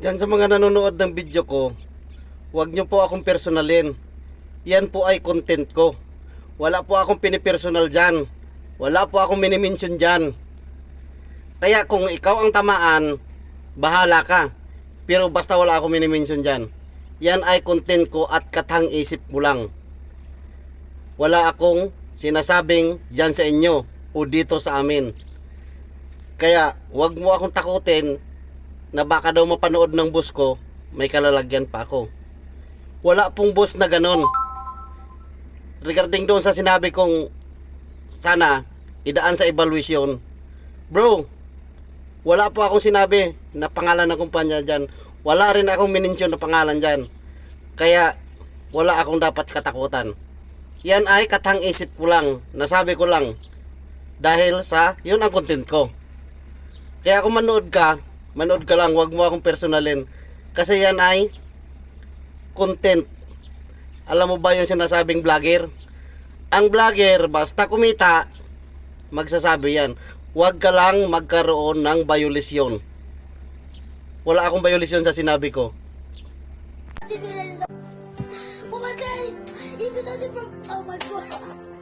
Diyan sa mga nanonood ng video ko, huwag nyo po akong personalin. Yan po ay content ko. Wala po akong pinipersonal dyan. Wala po akong minimension dyan. Kaya kung ikaw ang tamaan, bahala ka. Pero basta wala akong minimension dyan. Yan ay content ko at katang isip mo lang. Wala akong sinasabing dyan sa inyo o dito sa amin. Kaya huwag mo akong takutin na baka daw mapanood ng boss ko, may kalalagyan pa ako. Wala pong boss na ganon. Regarding doon sa sinabi kong sana idaan sa evaluation, bro, wala po akong sinabi na pangalan ng kumpanya dyan. Wala rin akong minensyon na pangalan dyan. Kaya wala akong dapat katakutan. Yan ay katang isip ko lang, nasabi ko lang dahil sa yun ang content ko. Kaya kung manood ka lang, wag mo akong personalin kasi yan ay content. Alam mo ba yung sinasabing vlogger? Ang vlogger basta kumita magsasabi yan. Wag ka lang magkaroon ng violasyon. Wala akong violasyon sa sinabi ko. Oh my god! Even though from oh my god!